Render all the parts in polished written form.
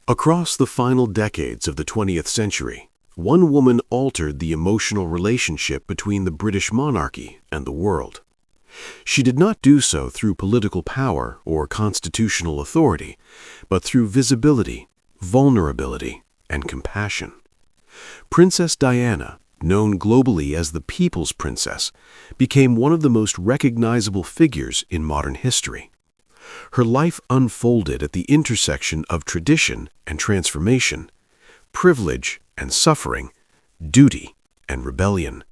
Across the final decades of the 20th century, one woman altered the emotional relationship between the British monarchy and the world. She did not do so through political power or constitutional authority, but through visibility, vulnerability, and compassion. Princess Diana, known globally as the People's Princess, became one of the most recognizable figures in modern history. Her life unfolded at the intersection of tradition and transformation, privilege and suffering, duty and rebellion.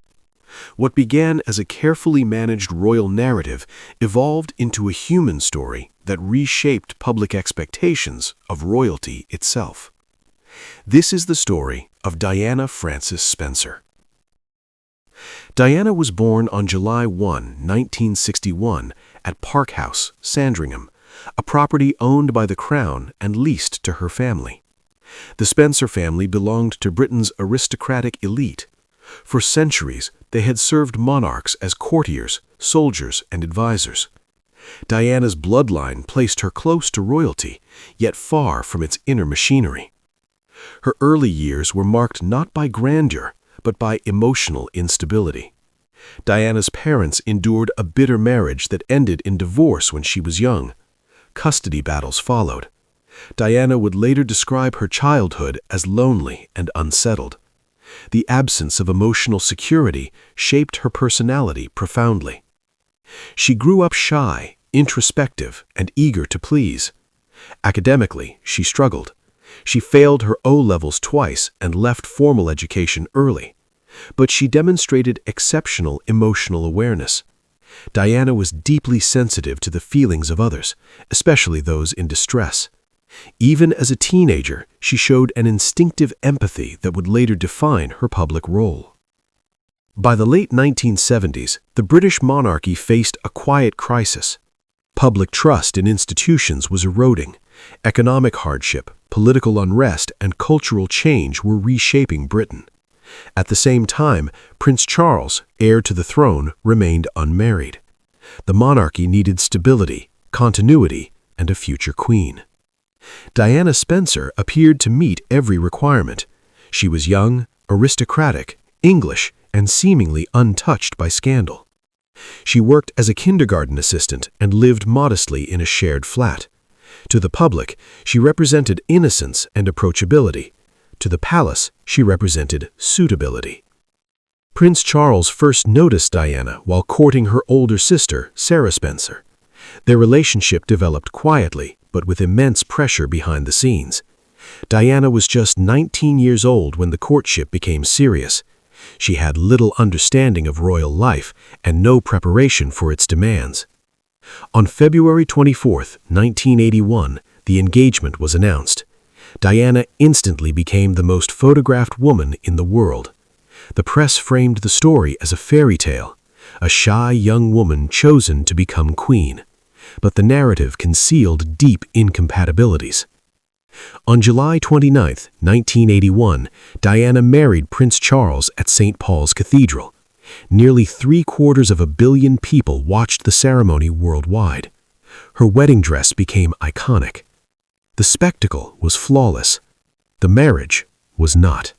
What began as a carefully managed royal narrative evolved into a human story that reshaped public expectations of royalty itself. This is the story of Diana Frances Spencer. Diana was born on July 1, 1961, at Park House, Sandringham, a property owned by the Crown and leased to her family. The Spencer family belonged to Britain's aristocratic elite. For centuries, they had served monarchs as courtiers, soldiers, and advisors. Diana's bloodline placed her close to royalty, yet far from its inner machinery. Her early years were marked not by grandeur, but by emotional instability. Diana's parents endured a bitter marriage that ended in divorce when she was young. Custody battles followed. Diana would later describe her childhood as lonely and unsettled. The absence of emotional security shaped her personality profoundly. She grew up shy, introspective, and eager to please. Academically, she struggled. She failed her O-levels twice and left formal education early. But she demonstrated exceptional emotional awareness. Diana was deeply sensitive to the feelings of others, especially those in distress. Even as a teenager, she showed an instinctive empathy that would later define her public role. By the late 1970s, the British monarchy faced a quiet crisis. Public trust in institutions was eroding. Economic hardship, political unrest, and cultural change were reshaping Britain. At the same time, Prince Charles, heir to the throne, remained unmarried. The monarchy needed stability, continuity, and a future queen. Diana Spencer appeared to meet every requirement. She was young, aristocratic, English, and seemingly untouched by scandal. She worked as a kindergarten assistant and lived modestly in a shared flat. To the public, she represented innocence and approachability. To the palace, she represented suitability. Prince Charles first noticed Diana while courting her older sister, Sarah Spencer. Their relationship developed quietly, but with immense pressure behind the scenes. Diana was just 19 years old when the courtship became serious. She had little understanding of royal life and no preparation for its demands. On February 24, 1981, the engagement was announced. Diana instantly became the most photographed woman in the world. The press framed the story as a fairy tale, a shy young woman chosen to become queen. But the narrative concealed deep incompatibilities. On July 29, 1981, Diana married Prince Charles at St. Paul's Cathedral. Nearly 750 million people watched the ceremony worldwide. Her wedding dress became iconic. The spectacle was flawless. The marriage was not.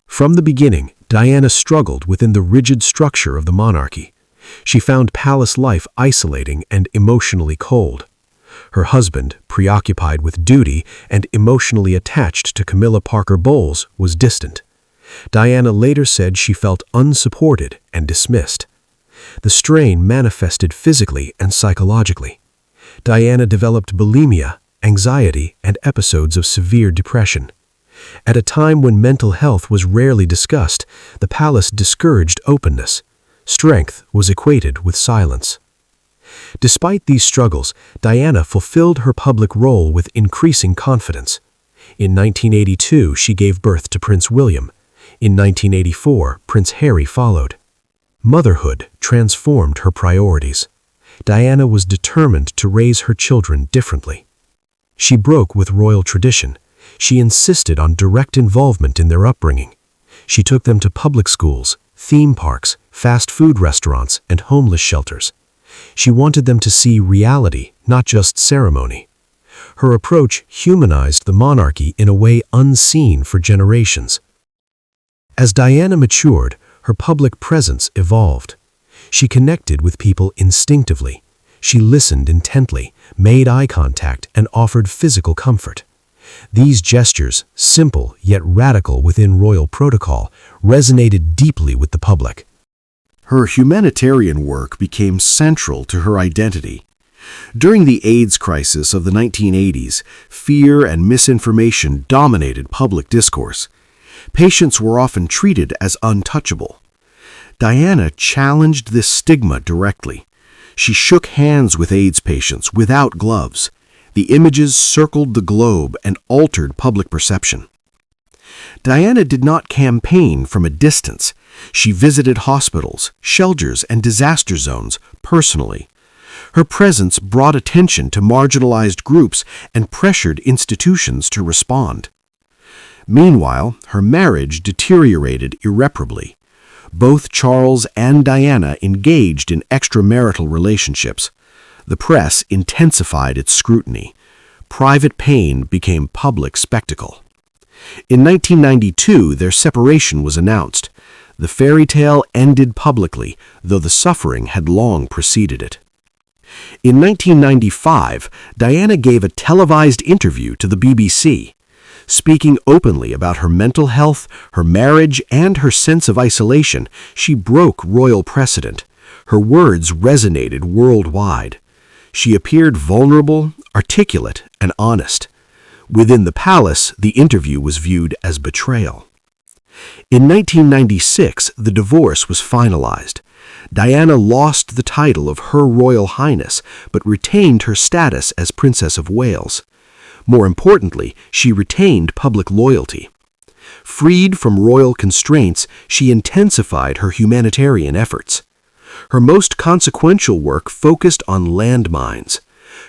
From the beginning, Diana struggled within the rigid structure of the monarchy. She found palace life isolating and emotionally cold. Her husband, preoccupied with duty and emotionally attached to Camilla Parker Bowles, was distant. Diana later said she felt unsupported and dismissed. The strain manifested physically and psychologically. Diana developed bulimia, anxiety, and episodes of severe depression. At a time when mental health was rarely discussed, the palace discouraged openness. Strength was equated with silence. Despite these struggles, Diana fulfilled her public role with increasing confidence. In 1982, she gave birth to Prince William. In 1984, Prince Harry followed. Motherhood transformed her priorities. Diana was determined to raise her children differently. She broke with royal tradition. She insisted on direct involvement in their upbringing. She took them to public schools, theme parks, fast food restaurants, and homeless shelters. She wanted them to see reality, not just ceremony. Her approach humanized the monarchy in a way unseen for generations. As Diana matured, her public presence evolved. She connected with people instinctively. She listened intently, made eye contact, and offered physical comfort. These gestures, simple yet radical within royal protocol, resonated deeply with the public. Her humanitarian work became central to her identity. During the AIDS crisis of the 1980s, fear and misinformation dominated public discourse. Patients were often treated as untouchable. Diana challenged this stigma directly. She shook hands with AIDS patients without gloves. The images circled the globe and altered public perception. Diana did not campaign from a distance. She visited hospitals, shelters, and disaster zones personally. Her presence brought attention to marginalized groups and pressured institutions to respond. Meanwhile, her marriage deteriorated irreparably. Both Charles and Diana engaged in extramarital relationships. The press intensified its scrutiny. Private pain became public spectacle. In 1992, their separation was announced. The fairy tale ended publicly, though the suffering had long preceded it. In 1995, Diana gave a televised interview to the BBC. Speaking openly about her mental health, her marriage, and her sense of isolation, she broke royal precedent. Her words resonated worldwide. She appeared vulnerable, articulate, and honest. Within the palace, the interview was viewed as betrayal. In 1996, the divorce was finalized. Diana lost the title of Her Royal Highness, but retained her status as Princess of Wales. More importantly, she retained public loyalty. Freed from royal constraints, she intensified her humanitarian efforts. Her most consequential work focused on landmines.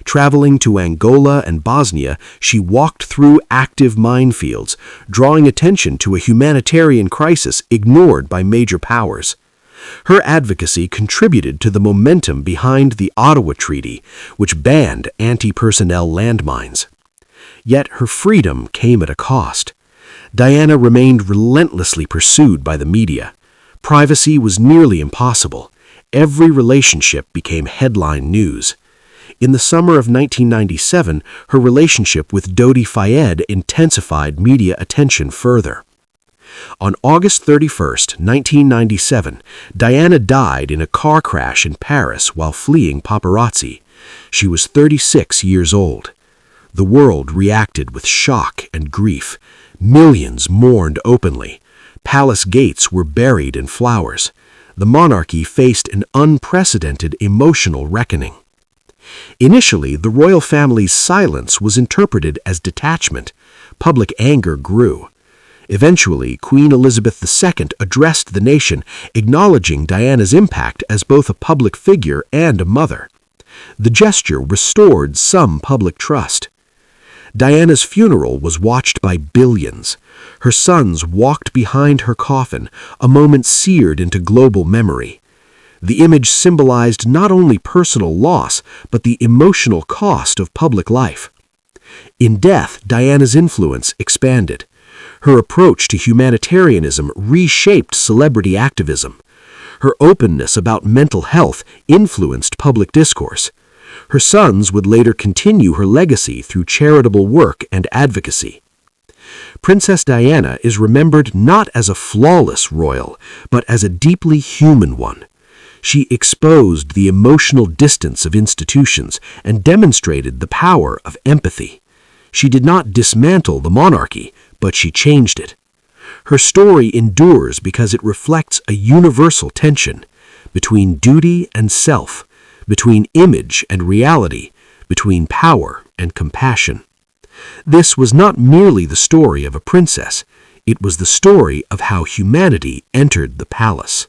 Traveling to Angola and Bosnia, she walked through active minefields, drawing attention to a humanitarian crisis ignored by major powers. Her advocacy contributed to the momentum behind the Ottawa Treaty, which banned anti-personnel landmines. Yet her freedom came at a cost. Diana remained relentlessly pursued by the media. Privacy was nearly impossible. Every relationship became headline news. In the summer of 1997, her relationship with Dodi Fayed intensified media attention further. On August 31, 1997, Diana died in a car crash in Paris while fleeing paparazzi. She was 36 years old. The world reacted with shock and grief. Millions mourned openly. Palace gates were buried in flowers. The monarchy faced an unprecedented emotional reckoning. Initially, the royal family's silence was interpreted as detachment. Public anger grew. Eventually, Queen Elizabeth II addressed the nation, acknowledging Diana's impact as both a public figure and a mother. The gesture restored some public trust. Diana's funeral was watched by billions. Her sons walked behind her coffin, a moment seared into global memory. The image symbolized not only personal loss, but the emotional cost of public life. In death, Diana's influence expanded. Her approach to humanitarianism reshaped celebrity activism. Her openness about mental health influenced public discourse. Her sons would later continue her legacy through charitable work and advocacy. Princess Diana is remembered not as a flawless royal, but as a deeply human one. She exposed the emotional distance of institutions and demonstrated the power of empathy. She did not dismantle the monarchy, but she changed it. Her story endures because it reflects a universal tension between duty and self, between image and reality, between power and compassion. This was not merely the story of a princess, it was the story of how humanity entered the palace.